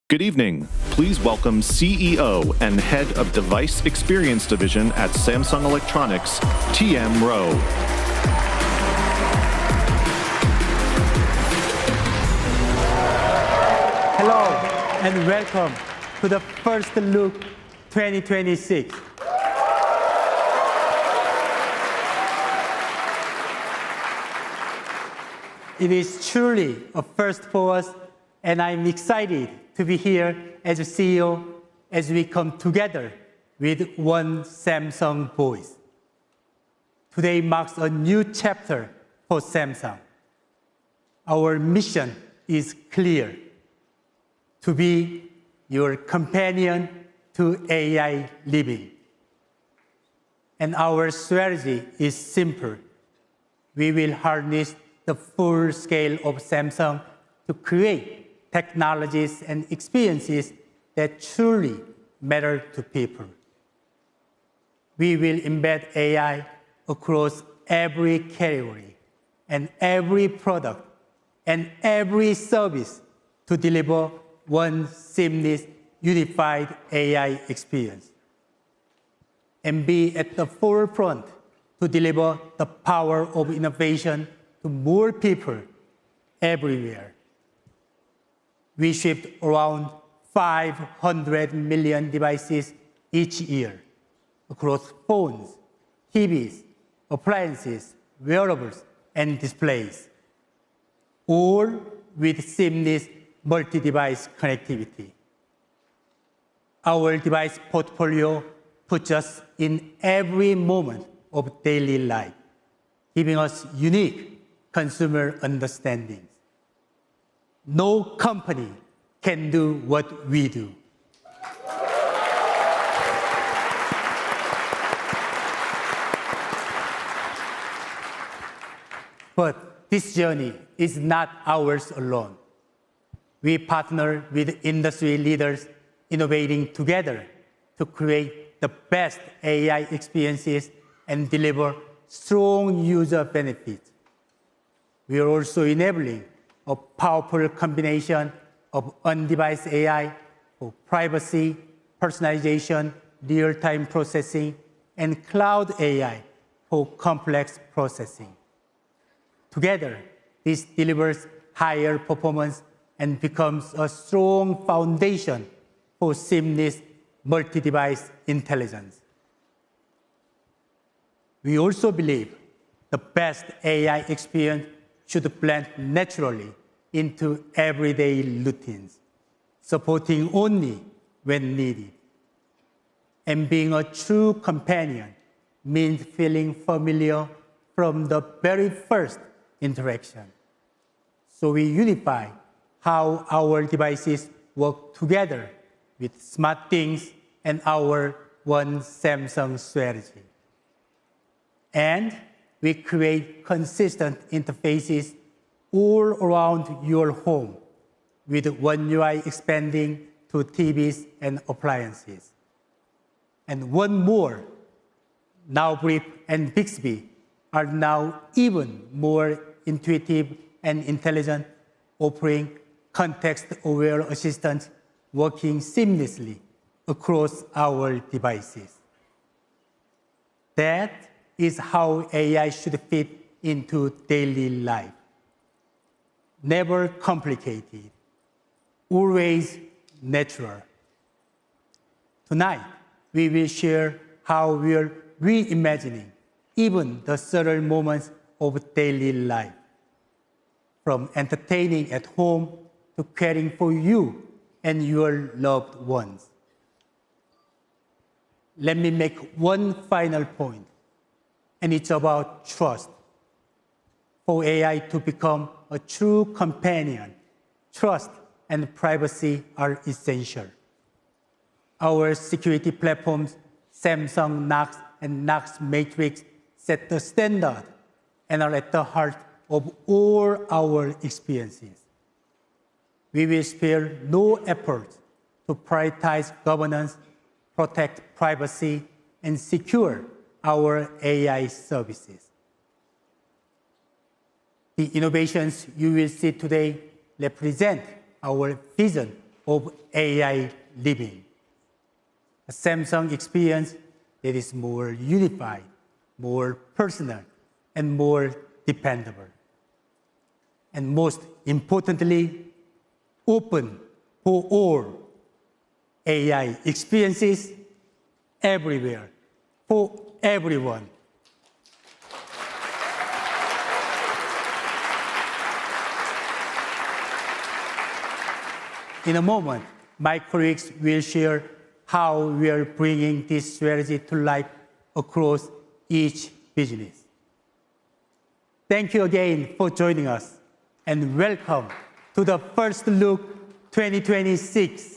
Good evening. Please welcome CEO and Head of Device Experience Division at Samsung Electronics, TM Rowe. Hello and welcome to the First Look 2026. It is truly a first for us, and I'm excited to be here as a CEO as we come together with one Samsung voice. Today marks a new chapter for Samsung. Our mission is clear: to be your companion to AI living. And our strategy is simple. We will harness the full scale of Samsung to create technologies and experiences that truly matter to people. We will embed AI across every category and every product and every service to deliver one seamless, unified AI experience, and be at the forefront to deliver the power of innovation to more people everywhere. We shipped around 500 million devices each year across phones, TVs, appliances, wearables, and displays, all with seamless multi-device connectivity. Our device portfolio puts us in every moment of daily life, giving us unique consumer understandings. No company can do what we do. But this journey is not ours alone. We partner with industry leaders, innovating together to create the best AI experiences and deliver strong user benefits. We are also enabling a powerful combination of on-device AI for privacy, personalization, real-time processing, and cloud AI for complex processing. Together, this delivers higher performance and becomes a strong foundation for seamless multi-device intelligence. We also believe the best AI experience should blend naturally into everyday routines, supporting only when needed. And being a true companion means feeling familiar from the very first interaction. So we unify how our devices work together with SmartThings and our One Samsung strategy. And we create consistent interfaces all around your home, with One UI expanding to TVs and appliances. And one more, NowBrief and Bixby are now even more intuitive and intelligent, offering context-aware assistants working seamlessly across our devices. That is how AI should fit into daily life. Never complicated, always natural. Tonight, we will share how we are reimagining even the subtle moments of daily life, from entertaining at home to caring for you and your loved ones. Let me make one final point, and it's about trust. For AI to become a true companion, trust and privacy are essential. Our security platforms, Samsung Knox and Knox Matrix, set the standard and are at the heart of all our experiences. We will spare no effort to prioritize governance, protect privacy, and secure our AI services. The innovations you will see today represent our vision of AI living. A Samsung experience that is more unified, more personal, and more dependable. And most importantly, open for all AI experiences everywhere, for everyone. In a moment, my colleagues will share how we are bringing this strategy to life across each business. Thank you again for joining us, and welcome to the First Look 2026